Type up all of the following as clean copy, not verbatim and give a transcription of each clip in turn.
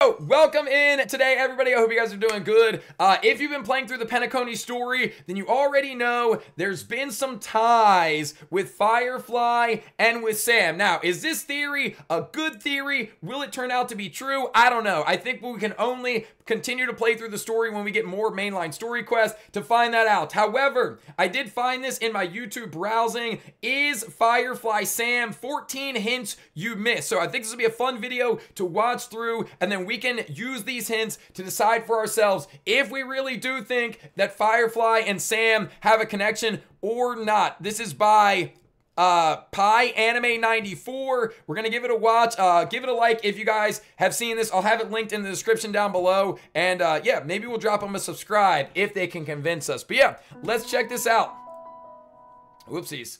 Welcome in today, everybody. I hope you guys are doing good. If you've been playing through the Penacony story, then you already know there's been some ties with Firefly and with Sam. Now, is this theory a good theory? Will it turn out to be true? I don't know. I think we can only continue to play through the story when we get more mainline story quests to find that out. However, I did find this in my YouTube browsing. Is Firefly Sam 14 hints you missed? So I think this will be a fun video to watch through, and then we can use these hints to decide for ourselves if we really do think that Firefly and Sam have a connection or not. This is by Pi Anime 94. We're gonna give it a watch. Give it a like if you guys have seen this. I'll have it linked in the description down below, and yeah, maybe we'll drop them a subscribe if they can convince us. But yeah, let's check this out. Whoopsies.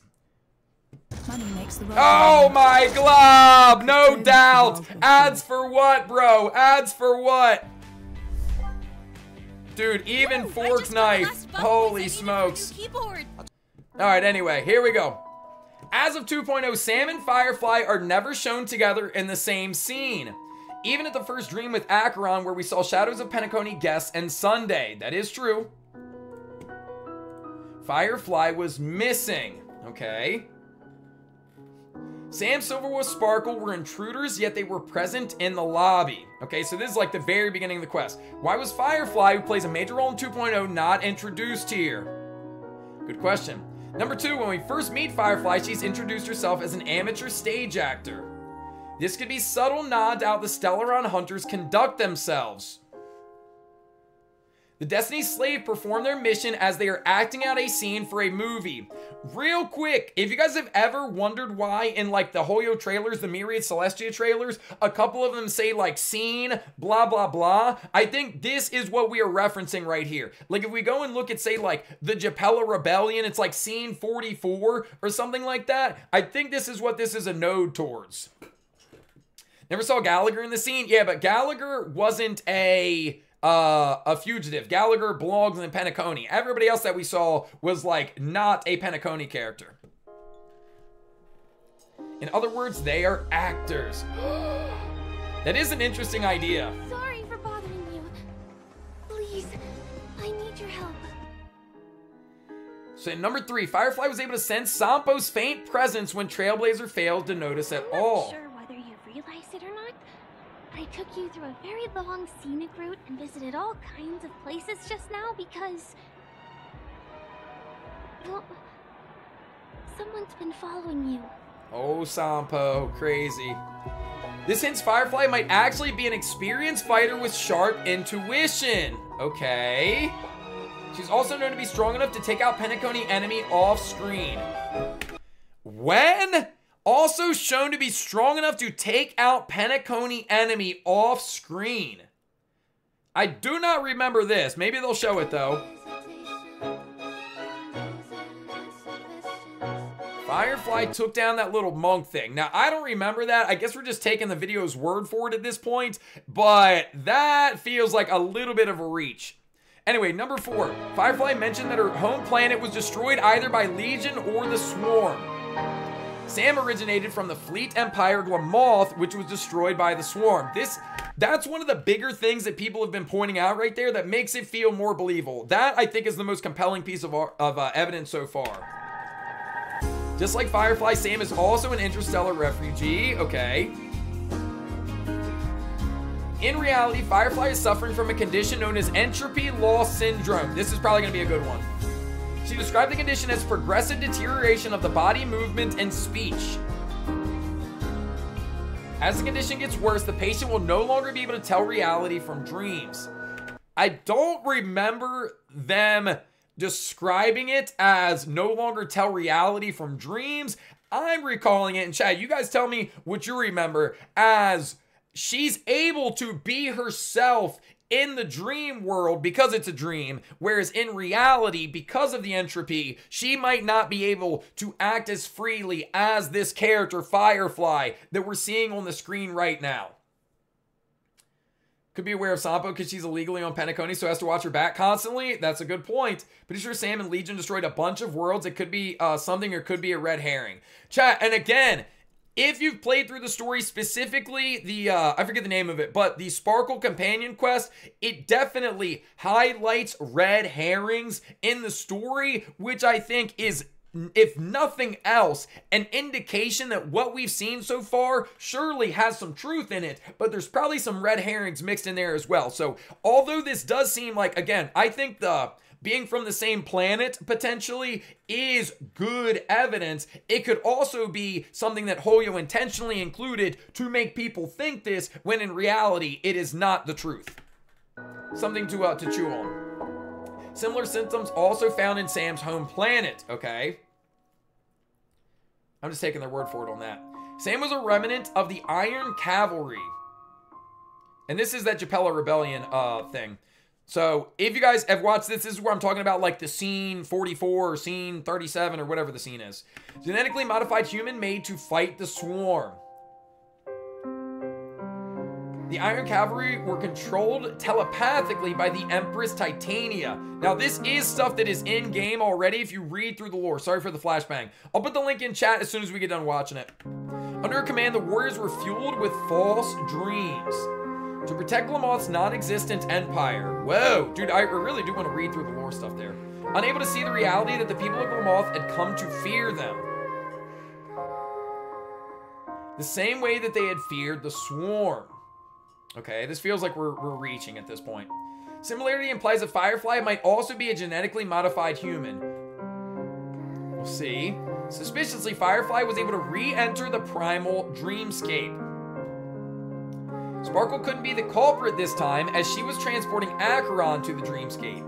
Oh my glob, no doubt. Ads for what, bro? Ads for what? Dude, even fork knife. Holy smokes. Alright, anyway, here we go. As of 2.0, Sam and Firefly are never shown together in the same scene. Even at the first dream with Acheron, where we saw shadows of Penacony, Guess, and Sunday. That is true. Firefly was missing. Okay. Sam, Silverwolf, Sparkle were intruders, yet they were present in the lobby. Okay, so this is like the very beginning of the quest. Why was Firefly, who plays a major role in 2.0, not introduced here? Good question. Number 2, when we first meet Firefly, she's introduced herself as an amateur stage actor. This could be subtle nod to how the Stellaron hunters conduct themselves. The Destiny Slave perform their mission as they are acting out a scene for a movie. Real quick, if you guys have ever wondered why in like the Hoyo trailers, the Myriad Celestia trailers, a couple of them say like scene, blah, blah, blah. I think this is what we are referencing right here. Like if we go and look at say like the Japella Rebellion, it's like scene 44 or something like that. I think this is what this is a node towards. Never saw Gallagher in the scene? Yeah, but Gallagher wasn't a fugitive. Gallagher belongs in Penacony. Everybody else that we saw was like not a Penacony character. In other words, they are actors. That is an interesting idea. Sorry for bothering you. Please, I need your help. So in number 3, Firefly was able to sense Sampo's faint presence when Trailblazer failed to notice at all. I'm not sure whether you realize it or not. I took you through a very long scenic route and visited all kinds of places just now because... well, someone's been following you. Oh, Sampo, crazy. This hints Firefly might actually be an experienced fighter with sharp intuition. Okay. She's also known to be strong enough to take out Penacony enemy off screen. When? Also shown to be strong enough to take out Penacony enemy off screen. I do not remember this. Maybe they'll show it though. Firefly took down that little monk thing. Now, I don't remember that. I guess we're just taking the video's word for it at this point, but that feels like a little bit of a reach. Anyway, number 4. Firefly mentioned that her home planet was destroyed either by Legion or the Swarm. Sam originated from the Fleet Empire Glamoth, which was destroyed by the Swarm. That's one of the bigger things that people have been pointing out right there that makes it feel more believable. That, I think, is the most compelling piece of evidence so far. Just like Firefly, Sam is also an interstellar refugee. Okay. In reality, Firefly is suffering from a condition known as entropy loss syndrome. This is probably going to be a good one. She described the condition as progressive deterioration of the body, movement, and speech. As the condition gets worse, the patient will no longer be able to tell reality from dreams. I don't remember them describing it as no longer tell reality from dreams. I'm recalling it, and chat, you guys tell me what you remember, as she's able to be herself in the dream world because it's a dream, whereas in reality, because of the entropy, she might not be able to act as freely as this character, Firefly, that we're seeing on the screen right now. Could be aware of Sampo because she's illegally on Penacony, so has to watch her back constantly. That's a good point. Pretty sure Sam and Legion destroyed a bunch of worlds. It could be something or could be a red herring. Chat, and again, If you've played through the story, specifically the, I forget the name of it, but the Sparkle Companion Quest, it definitely highlights red herrings in the story, which I think is, if nothing else, an indication that what we've seen so far surely has some truth in it, but there's probably some red herrings mixed in there as well. So although this does seem like, again, I think the being from the same planet potentially is good evidence, it could also be something that Hoyo intentionally included to make people think this, when in reality it is not the truth. Something to chew on. Similar symptoms also found in Sam's home planet, okay? I'm just taking their word for it on that. Sam was a remnant of the Iron Cavalry. And this is that Japella Rebellion thing. So, if you guys have watched this, this is where I'm talking about, like, the scene 44 or scene 37 or whatever the scene is. Genetically modified human made to fight the swarm. The Iron Cavalry were controlled telepathically by the Empress Titania. Now, this is stuff that is in-game already if you read through the lore. Sorry for the flashbang. I'll put the link in chat as soon as we get done watching it. Under her command, the warriors were fueled with false dreams to protect Lamoth's non-existent empire. Whoa, dude, I really do want to read through the lore stuff there. Unable to see the reality that the people of Lamoth had come to fear them. The same way that they had feared the swarm. Okay, this feels like we're reaching at this point. Similarity implies that Firefly might also be a genetically modified human. We'll see. Suspiciously, Firefly was able to re-enter the primal dreamscape. Sparkle couldn't be the culprit this time, as she was transporting Acheron to the dreamscape.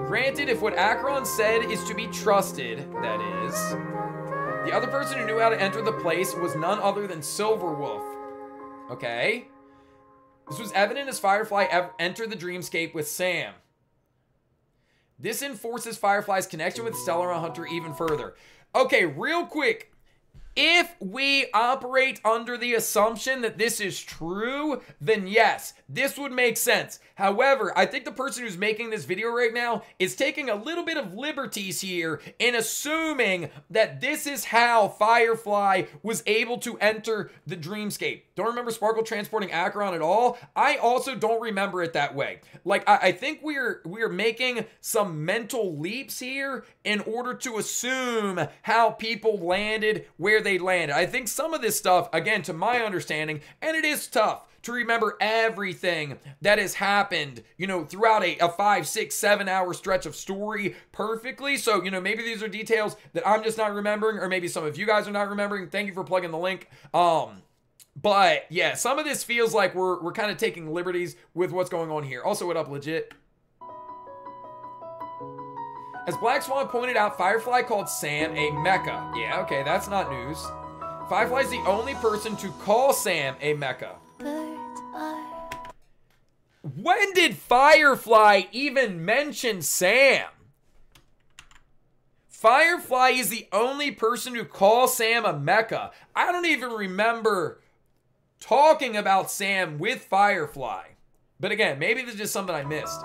Granted, if what Acheron said is to be trusted, that is, the other person who knew how to enter the place was none other than Silverwolf. Okay. This was evident as Firefly entered the dreamscape with Sam. This enforces Firefly's connection with Stellar Hunter even further. Okay, real quick. If we operate under the assumption that this is true, then yes, this would make sense. However, I think the person who's making this video right now is taking a little bit of liberties here in assuming that this is how Firefly was able to enter the dreamscape. Don't remember Sparkle transporting Acheron at all. I also don't remember it that way. Like, I think we're making some mental leaps here in order to assume how people landed where they landed. I think some of this stuff, again, to my understanding, and it is tough to remember everything that has happened, you know, throughout a 5, 6, 7 hour stretch of story perfectly. So, you know, maybe these are details that I'm just not remembering, or maybe some of you guys are not remembering. Thank you for plugging the link. But yeah, some of this feels like we're kind of taking liberties with what's going on here. Also, what up, legit? As Black Swan pointed out, Firefly called Sam a mecha. Yeah, okay, that's not news. Firefly's the only person to call Sam a mecha. When did Firefly even mention Sam? Firefly is the only person who calls Sam a mecha. I don't even remember talking about Sam with Firefly. But again, maybe this is just something I missed.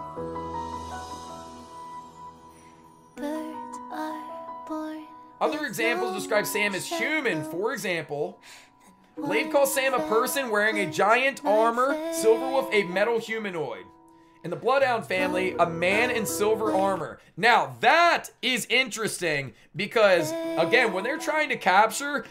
Other examples describe Sam as human. For example, Blade calls Sam a person wearing a giant armor, Silverwolf a metal humanoid. In the Bloodhound family, a man in silver armor. Now, that is interesting because, again, when they're trying to capture,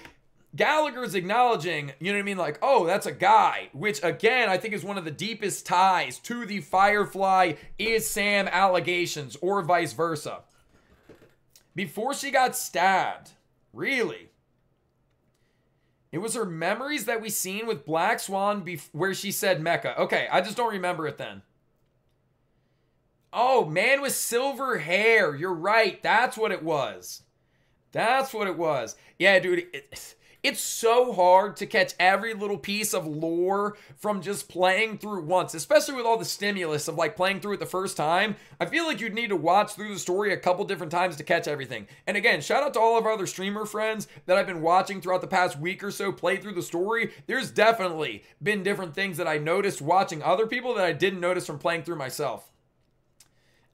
Gallagher's acknowledging, you know what I mean, like, oh, that's a guy, which, again, I think is one of the deepest ties to the Firefly is Sam allegations, or vice versa. Before she got stabbed, really, it was her memories that we seen with Black Swan where she said mecha. Okay, I just don't remember it then. Oh, man with silver hair. You're right. That's what it was. That's what it was. Yeah, dude, it's so hard to catch every little piece of lore from just playing through once, especially with all the stimulus of like playing through it the first time. I feel like you'd need to watch through the story a couple different times to catch everything. And again, shout out to all of our other streamer friends that I've been watching throughout the past week or so play through the story. There's definitely been different things that I noticed watching other people that I didn't notice from playing through myself.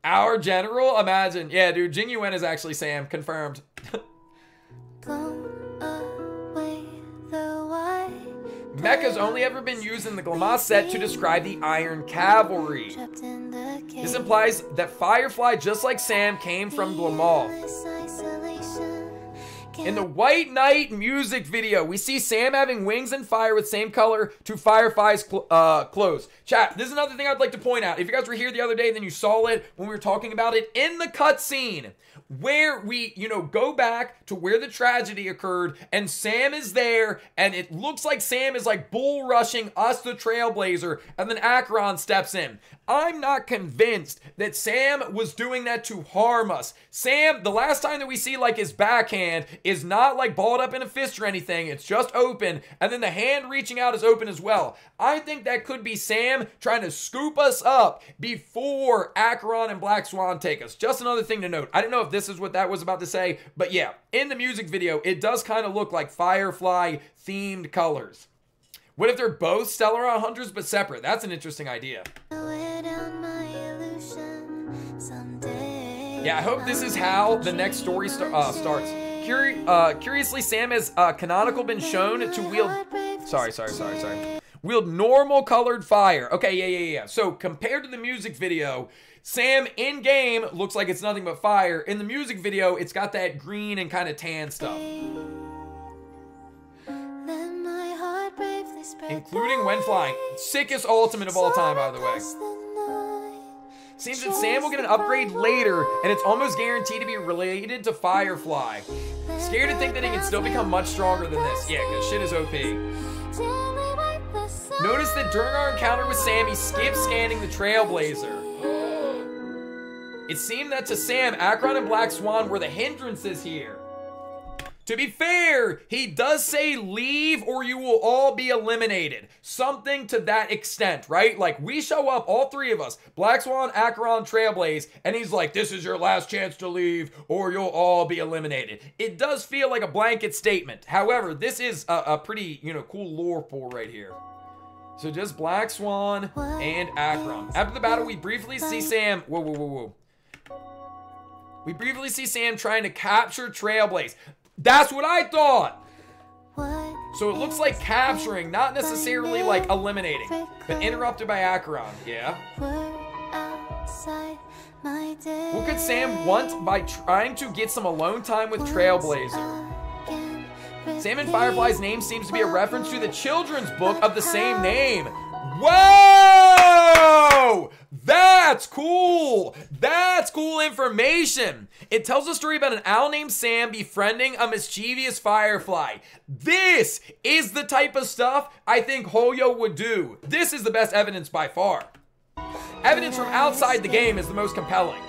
Our general, imagine. Yeah, dude, Jing Yuen is actually Sam, confirmed. Mecha's only ever been used in the Glamass set to describe the Iron Cavalry. This implies that Firefly, just like Sam, came from Glamass. In the White Knight music video, we see Sam having wings and fire with same color to Firefly's clothes. Chat, this is another thing I'd like to point out. If you guys were here the other day, then you saw it when we were talking about it in the cutscene, where we, go back to where the tragedy occurred, and Sam is there, and it looks like Sam is like bull rushing us, the Trailblazer, and then Acheron steps in. I'm not convinced that Sam was doing that to harm us. Sam, the last time that we see like his backhand is not like balled up in a fist or anything. It's just open, and then the hand reaching out is open as well. I think that could be Sam trying to scoop us up before Acheron and Black Swan take us. Just another thing to note. I don't know if this is what that was about to say, but yeah, in the music video, it does kind of look like Firefly themed colors. What if they're both Stellaron hunters but separate? That's an interesting idea. Yeah, I hope this is how the next story starts. Curiously, Sam has canonical been shown to wield... Sorry. Wield normal colored fire. Okay, yeah. So compared to the music video, Sam in-game looks like it's nothing but fire. In the music video, it's got that green and kind of tan stuff. Including when flying. Sickest ultimate of all time, by the way. Seems that Sam will get an upgrade later, and it's almost guaranteed to be related to Firefly. Scared to think that he can still become much stronger than this. Yeah, because shit is OP. Notice that during our encounter with Sam, he skipped scanning the Trailblazer. It seemed that to Sam, Acheron and Black Swan were the hindrances here. To be fair, he does say leave or you will all be eliminated. Something to that extent, right? Like, we show up, all three of us, Black Swan, Acheron, Trailblaze, and he's like, this is your last chance to leave or you'll all be eliminated. It does feel like a blanket statement. However, this is a pretty, cool lore pull right here. So just Black Swan and Acheron. After the battle, we briefly see Sam... Whoa. We briefly see Sam trying to capture Trailblaze. That's what I thought! So it looks like capturing, not necessarily like eliminating. But interrupted by Acheron, yeah? What could Sam want by trying to get some alone time with Trailblazer? Sam and Firefly's name seems to be a reference to the children's book of the same name. Whoa! That's cool! That's cool information! It tells a story about an owl named Sam befriending a mischievous Firefly. This is the type of stuff I think Hoyo would do. This is the best evidence by far. Evidence from outside the game is the most compelling.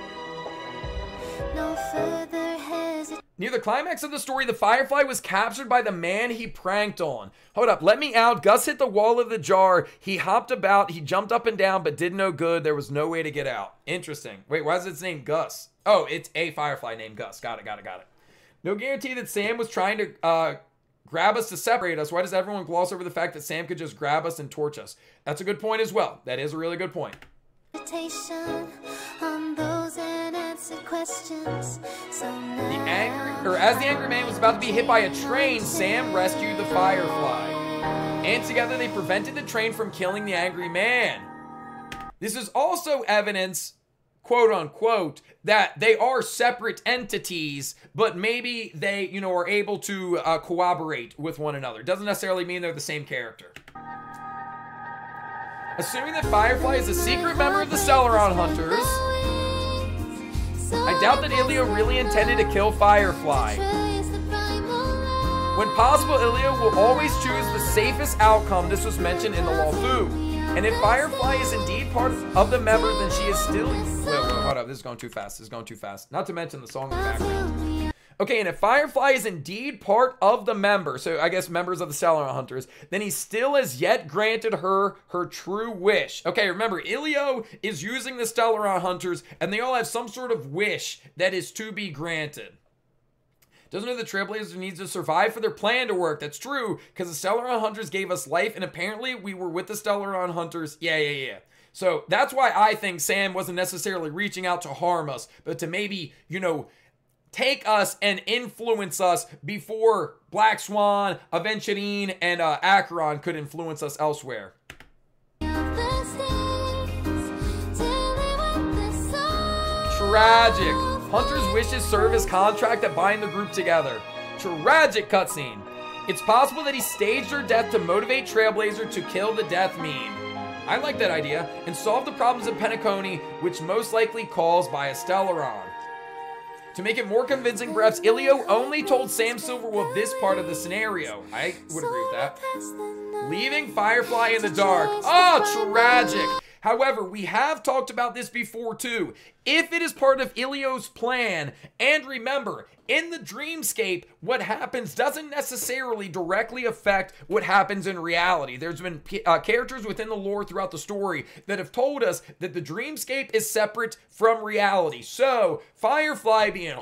Near the climax of the story, the Firefly was captured by the man he pranked on. Hold up, let me out. Gus hit the wall of the jar. He hopped about. He jumped up and down, but did no good. There was no way to get out. Interesting. Wait, why is its name Gus? Oh, it's a Firefly named Gus. Got it. No guarantee that Sam was trying to grab us to separate us. Why does everyone gloss over the fact that Sam could just grab us and torch us? That's a good point as well. That is a really good point. As the angry man was about to be hit by a train, Sam rescued the Firefly. And together they prevented the train from killing the angry man. This is also evidence, quote unquote, that they are separate entities, but maybe they, are able to cooperate with one another. Doesn't necessarily mean they're the same character. Assuming that Firefly is a secret member of the Stellaron Hunters, I doubt that Ilio really intended to kill Firefly. When possible, Ilio will always choose the safest outcome. This was mentioned in the Walfu. And if Firefly is indeed part of the member, then she is still... Wait, hold up. This is going too fast. Not to mention the song in the background. Okay, and if Firefly is indeed part of the member, so I guess members of the Stellaron Hunters, then he still has yet granted her true wish. Okay, remember, Ilio is using the Stellaron Hunters, and they all have some sort of wish that is to be granted. Doesn't know the Trailblazer needs to survive for their plan to work. That's true, because the Stellaron Hunters gave us life, and apparently we were with the Stellaron Hunters. Yeah. So that's why I think Sam wasn't necessarily reaching out to harm us, but to maybe, take us and influence us before Black Swan, Aventurine, and Acheron could influence us elsewhere. Tragic. Hunter's wishes serve as contract that bind the group together. Tragic cutscene. It's possible that he staged her death to motivate Trailblazer to kill the death meme. I like that idea, and solve the problems of Penacony, which most likely caused by a Stellaron. To make it more convincing, perhaps Ilio only told Sam Silverwolf this part of the scenario. I would agree with that. Leaving Firefly in the dark. Oh, tragic. However, we have talked about this before too. If it is part of Ilio's plan, and remember, in the dreamscape, what happens doesn't necessarily directly affect what happens in reality. There's been characters within the lore throughout the story that have told us that the dreamscape is separate from reality. So, Firefly being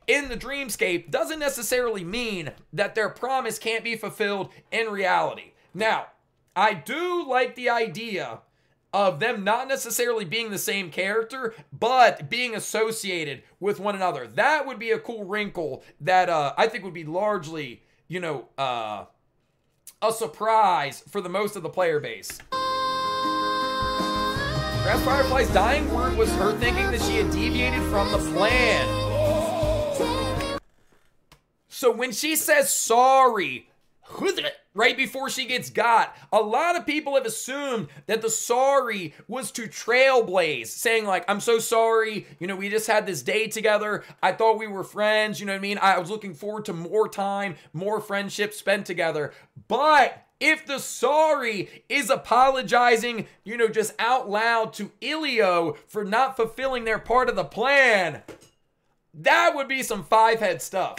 in the dreamscape doesn't necessarily mean that their promise can't be fulfilled in reality. Now, I do like the idea of them not necessarily being the same character, but being associated with one another. That would be a cool wrinkle that I think would be largely, you know, a surprise for the most of the player base. Perhaps Firefly's dying word was her thinking that she had deviated from the plan. So when she says sorry, right before she gets got, a lot of people have assumed that the sorry was to Trailblaze, saying like, I'm so sorry, you know, we just had this day together, I thought we were friends, you know what I mean, I was looking forward to more time, more friendship spent together. But if the sorry is apologizing, you know, just out loud to Ilio for not fulfilling their part of the plan, that would be some five-head stuff.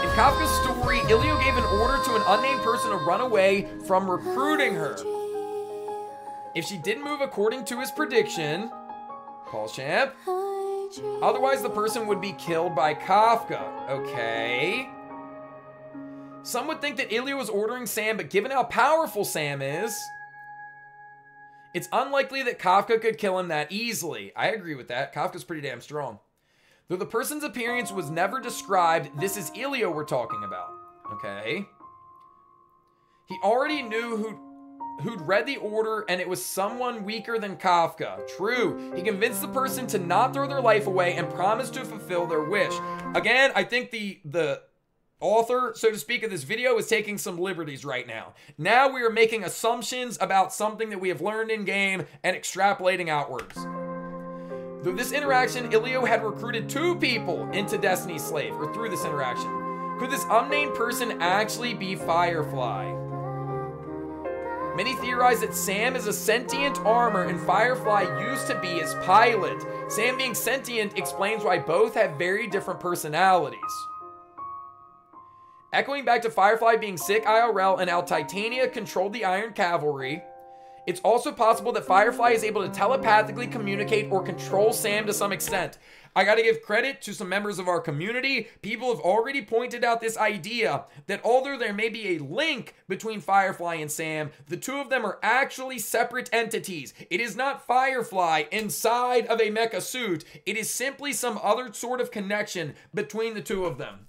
In Kafka's story, Ilio gave an order to an unnamed person to run away from recruiting her. If she didn't move according to his prediction, Paul Champ, otherwise the person would be killed by Kafka. Okay. Some would think that Ilio was ordering Sam, but given how powerful Sam is, it's unlikely that Kafka could kill him that easily. I agree with that. Kafka's pretty damn strong. Though the person's appearance was never described, this is Ilio we're talking about. Okay. He already knew who'd read the order, and it was someone weaker than Kafka. True. He convinced the person to not throw their life away and promised to fulfill their wish. Again, I think the author, so to speak, of this video is taking some liberties right now. Now we are making assumptions about something that we have learned in game and extrapolating outwards. Through this interaction, Ilio had recruited 2 people into Destiny's Slave, or through this interaction. Could this unnamed person actually be Firefly? Many theorize that Sam is a sentient armor and Firefly used to be his pilot. Sam being sentient explains why both have very different personalities. Echoing back to Firefly being sick IRL and how Titania controlled the Iron Cavalry, it's also possible that Firefly is able to telepathically communicate or control Sam to some extent. I gotta give credit to some members of our community. People have already pointed out this idea that although there may be a link between Firefly and Sam, the two of them are actually separate entities. It is not Firefly inside of a mecha suit. It is simply some other sort of connection between the two of them.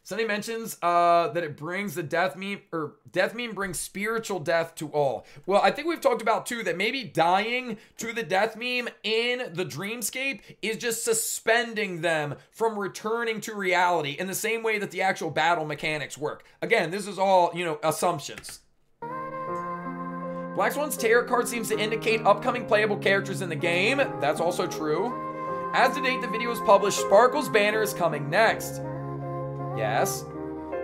Somebody mentions that it brings the death meme, or death meme brings spiritual death to all. Well, I think we've talked about too that maybe dying to the death meme in the dreamscape is just suspending them from returning to reality in the same way that the actual battle mechanics work. Again, this is all, you know, assumptions. Black Swan's tarot card seems to indicate upcoming playable characters in the game. That's also true. As to date the video is published, Sparkle's banner is coming next. Yes.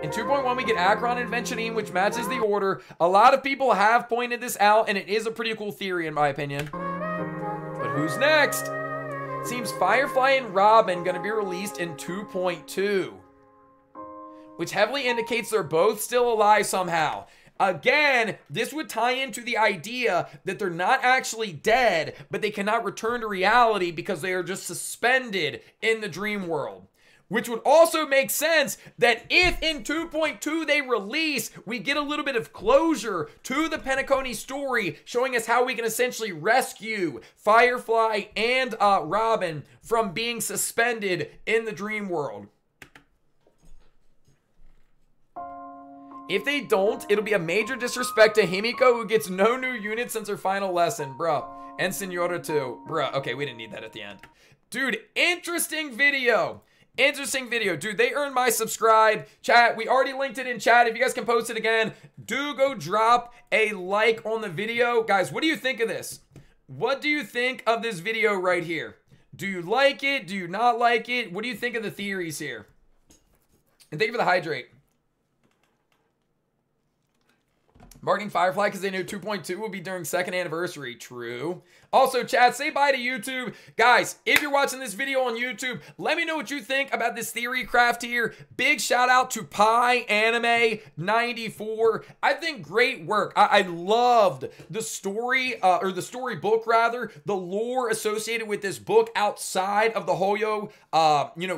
In 2.1, we get Acheron and Aventurine, which matches the order. A lot of people have pointed this out, and it is a pretty cool theory, in my opinion. But who's next? Seems Firefly and Robin going to be released in 2.2, which heavily indicates they're both still alive somehow. Again, this would tie into the idea that they're not actually dead, but they cannot return to reality because they are just suspended in the dream world. which would also make sense that if in 2.2 they release, we get a little bit of closure to the penacony story, showing us how we can essentially rescue Firefly and Robin from being suspended in the dream world. If they don't, it'll be a major disrespect to Himiko, who gets no new units since her final lesson, bro. And Senora too, bro. Okay, we didn't need that at the end. Dude, interesting video. Interesting video. Dude, they earned my subscribe. Chat, we already linked it in chat. If you guys can post it again, do go drop a like on the video. Guys, what do you think of this? What do you think of this video right here? Do you like it? Do you not like it? What do you think of the theories here? And thank you for the hydrate. Marking Firefly because they knew 2.2 will be during 2nd anniversary. True. Also, chat, say bye to YouTube. Guys, if you're watching this video on YouTube, let me know what you think about this theory craft here. Big shout out to Pie Anime 94. I think great work. I loved the story, or the storybook rather, the lore associated with this book outside of the Hoyo,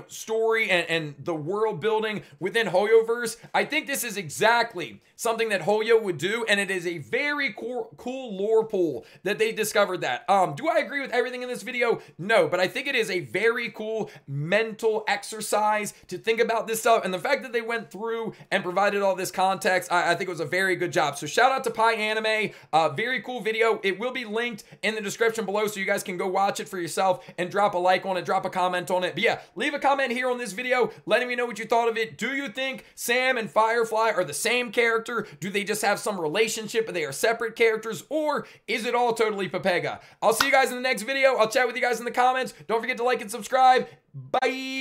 story and the world building within Hoyoverse. I think this is exactly something that Hoyo would do, and it is a very cool lore pool that they discovered that. Do I agree with everything in this video? No, but I think it is a very cool mental exercise to think about this stuff, and the fact that they went through and provided all this context, I think it was a very good job. So shout out to Pie Anime, very cool video. It will be linked in the description below so you guys can go watch it for yourself and drop a like on it, drop a comment on it. But yeah, leave a comment here on this video letting me know what you thought of it. Do you think Sam and Firefly are the same character? Do they just have some relationship but they are separate characters, or is it all totally Pepega? I'll see you guys in the next video. I'll chat with you guys in the comments. Don't forget to like and subscribe. Bye.